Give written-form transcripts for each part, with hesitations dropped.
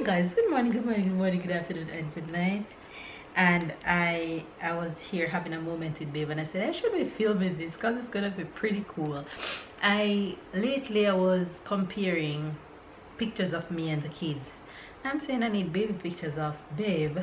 Guys, good morning, good morning, good morning, good afternoon, and good night. And I was here having a moment with babe, and I said I should be filming this because it's gonna be pretty cool. Lately I was comparing pictures of me and the kids. I'm saying I need baby pictures of babe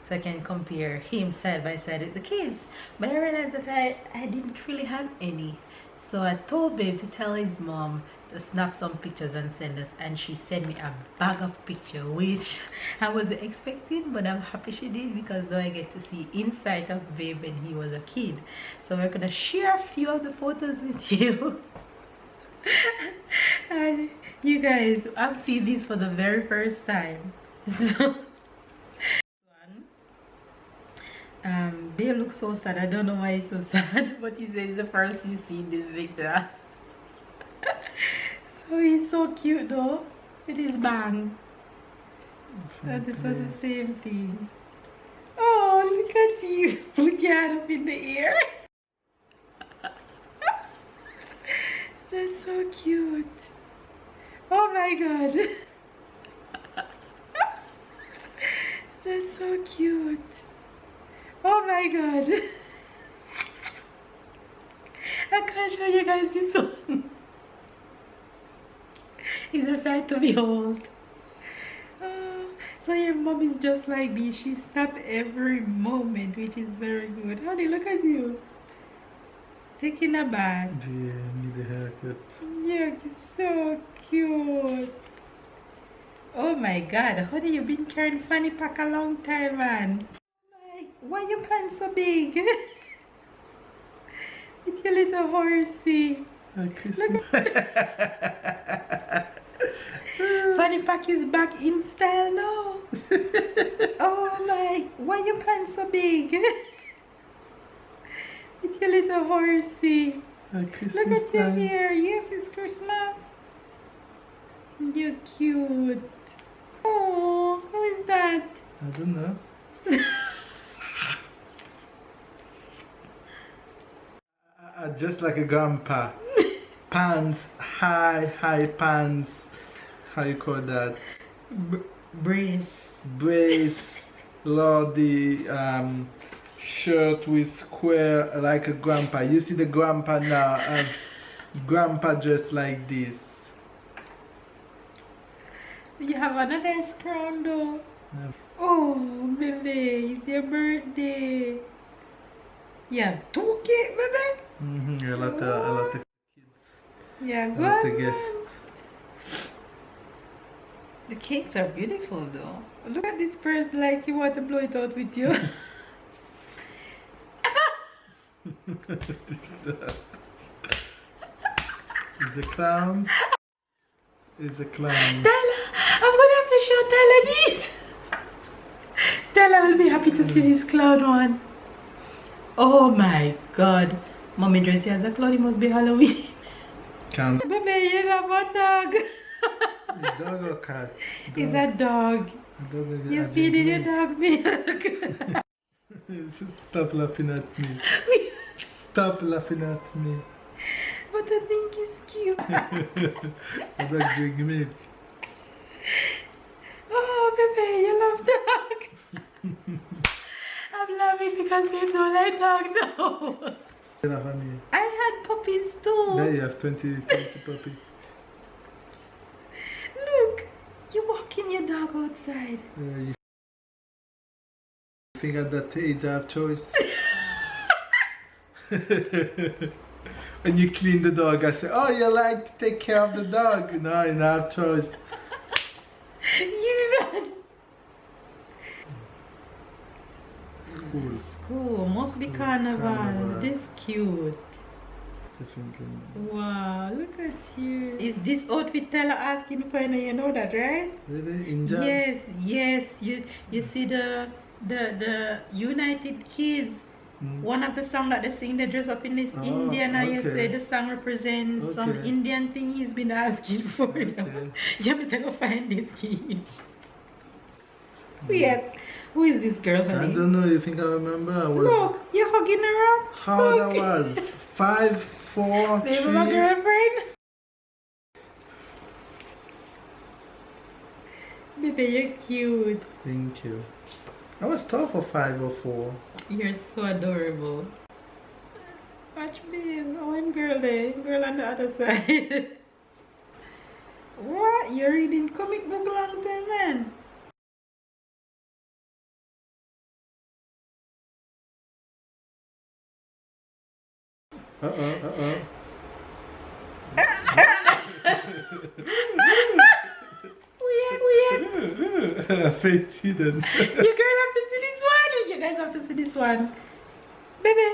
so I can compare him side by side with the kids. But I realized that I didn't really have any. So I told babe to tell his mom to snap some pictures and send us, and she sent me a bag of pictures, which I wasn't expecting, but I'm happy she did because now I get to see inside of babe when he was a kid. So we're gonna share a few of the photos with you. And you guys, I've seen this for the very first time. So babe looks so sad. I don't know why he's so sad, but he says the first he's seen this picture. Oh, he's so cute though, with his bang. So this was the same thing. Oh, look at you. Look your hand up in the air. That's so cute. Oh my god. That's so cute. Oh my god. I can't show you guys this one. It's a sight to behold. So your mom is just like me. She snapped every moment, which is very good. Honey, look at you. Taking a bath. Yeah, I need a haircut. Yeah, it's so cute. Oh my god, honey, you've been carrying fanny pack a long time, man. Like, why your pants so big? It's your little horsey. Christmas. Fanny pack is back in style now. Oh my, why your pants so big? It's your little horsey. Look at your hair. Yes, it's Christmas. You're cute. Oh, who is that? I don't know. Just like a grandpa. Pants, high pants. How you call that? Brace. Lordy, shirt with square like a grandpa. You see the grandpa now have grandpa dressed like this. You have another nice crown though. Oh, baby, it's your birthday. Yeah, 2 cake, baby. A lot of kids. Yeah, A lot of good. guests. The cakes are beautiful though. Look at this person like you want to blow it out with you. Is a clown. Is a clown. Tyler, I'm gonna have to show Tyler this. Tyler will be happy to see this clown one. Oh my god. Mommy dressed as a clown, it must be Halloween. Can Baby, you love a dog. a dog or cat? It's a dog. You're feeding your dog milk. Stop laughing at me. Stop laughing at me. But I think it's cute. A dog drink milk. Oh, baby, you love dog. I'm laughing because babe don't like dog now. I had puppies too. There you have 20 puppies. Look, you're walking your dog outside. You think at that age I have choice? When you clean the dog, I say, oh, you like to take care of the dog. No, I don't have choice. You School. School must be carnival. This cute. Definitely. Wow, look at you. Is this outfit Tyler asking for? You know that, right? Really? India? Yes. You see the United Kids. One of the songs that they sing, they dress up in this Indian, and you say the song represents some Indian thing he's been asking for. You better go find this kid. Who is this girl, honey? I don't know. You think I remember? I was. Look, you're hugging her up. How old I was? 5, 4, Baby, 3. my girlfriend. Baby, baby, you're cute. Thank you. I was tall for 5'4". You're so adorable. Watch me. Oh, and girl there. Girl on the other side. What? You're reading comic book long time, man. Weird. Face hidden. You girl have to see this one. You guys have to see this one. Baby.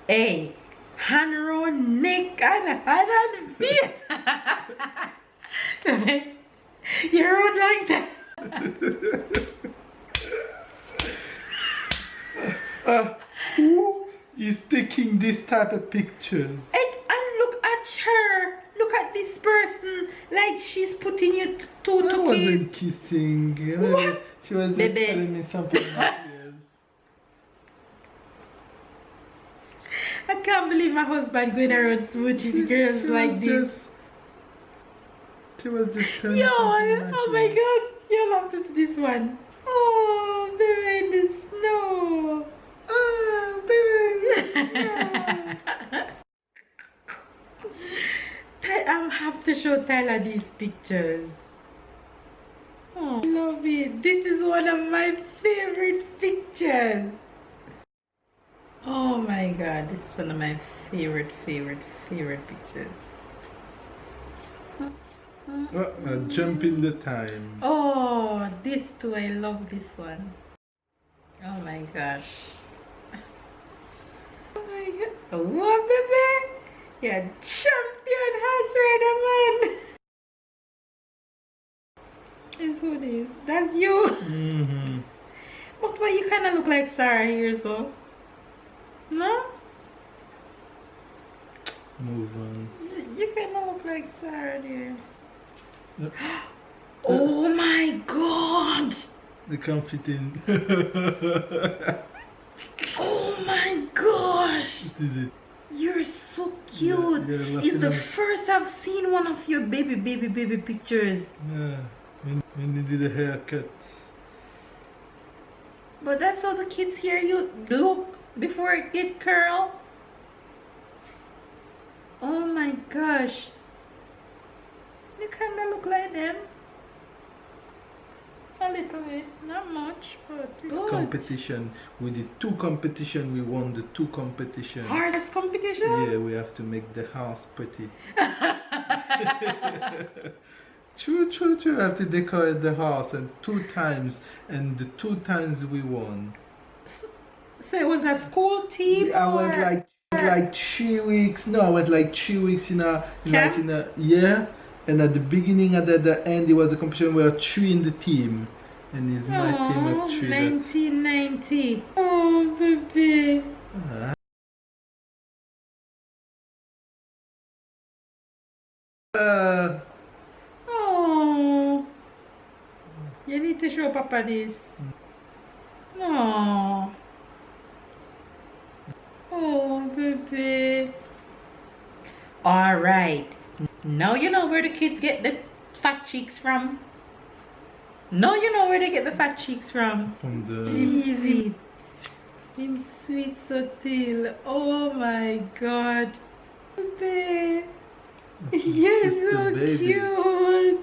Hey. Hand round neck and hand on face. Baby. You're out like that. Who is taking this type of pictures? And look at her. Look at this person. Like she's putting you two I to wasn't kiss. kissing. What? She was just Baby. telling me something in my ears. I can't believe my husband going around smooching girls like this. She was just telling Yo, me something in oh my ears. god, you'll love to see this one. Oh, baby in the snow. Oh, baby. I have to show Tyler these pictures. Oh, I love it. This is one of my favorite pictures. Oh my god, this is one of my favorite pictures. Jump in the time. Oh, this too. I love this one. Oh my gosh. Oh my god. Oh, what, baby? You're champion horse rider, man. Is who this? That's you. Mm-hmm. But why you kind of look like Sarah here, so? No? Move on. You kind of look like Sarah there. Yep. Oh my god! They can't fit in. Oh my gosh! What is it? You're so cute. Yeah, It's the laughing first I've seen one of your baby pictures. Yeah, when you did a haircut. But that's how the kids here you look before it get curl. Oh my gosh. You kind of look like them. A little bit, not much, but it's good. Competition. We did 2 competition. We won the 2 competition. Horse competition? Yeah, we have to make the house pretty. True. We have to decorate the house, and 2 times, and the 2 times we won. So it was a school team? I or? went like 3 weeks. No, I went like 3 weeks in a Camp? yeah. And at the beginning and at the end, it was a competition where 3 in the team, and it's my team of 3. 1990. Oh, baby. Oh. You need to show Papa this. Oh. Oh, baby. All right. Now you know where the kids get the fat cheeks from. Now you know where they get the fat cheeks from. From the Easy. In sweet subtle. Oh my god. Baby. You're Just the so baby. cute.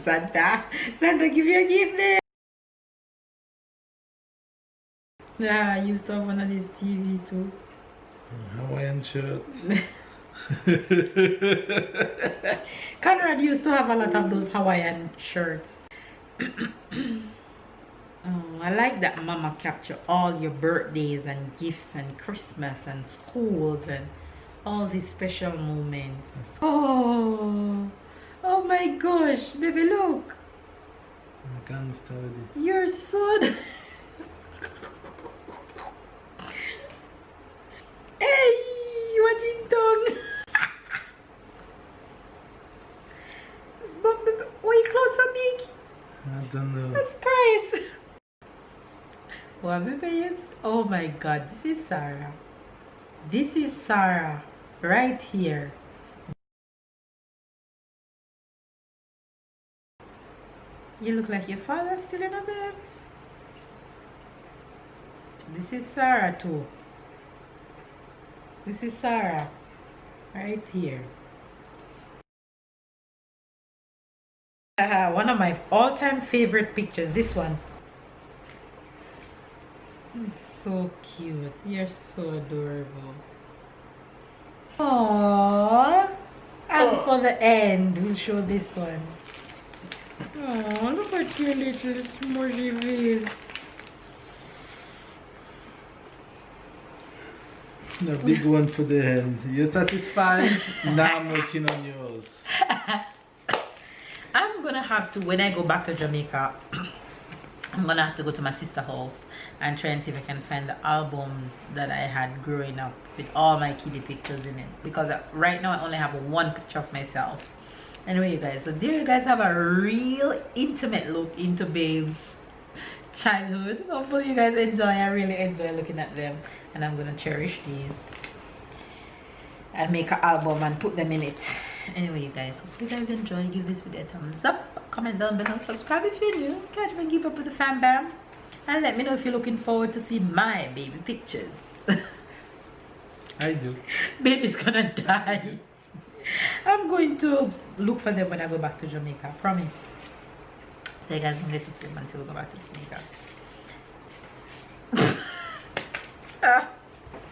Santa, give you a gift there. Yeah, I used to have one of these TV too. Hawaiian shirt. Conrad used to have a lot of those Hawaiian shirts. Oh, I like that Mama capture all your birthdays and gifts and Christmas and schools and all these special moments. Oh, oh my gosh, baby, look. Gangster with it. You're so. Hey, what in tongue? But why you close so big? I don't know. That's Christ. Well, baby, yes. Oh my God, this is Sarah. This is Sarah. right here. You look like your father still in a bed. This is Sarah too. This is Sarah right here. One of my all-time favorite pictures, this one. It's so cute. You're so adorable. Aww. And for the end, we'll show this one. Oh, look at your little smushy face. The big one for the end. You satisfied? Now I'm working on yours. I'm gonna have to, when I go back to Jamaica, I'm gonna have to go to my sister's house and try and see if I can find the albums that I had growing up with all my kiddie pictures in it, because right now I only have one picture of myself. Anyway, you guys, so there you guys have a real intimate look into Babe's childhood. Hopefully you guys enjoy. I really enjoy looking at them, and I'm gonna cherish these and make an album and put them in it. Anyway, you guys, hope you guys enjoy. Give this video a thumbs up, comment down below, subscribe if you're new, catch me and keep up with the fam bam, and let me know if you're looking forward to see my baby pictures. I do. Baby's gonna die. I'm going to look for them when I go back to Jamaica, I promise. So you guys will get to see them until we go back to Jamaica.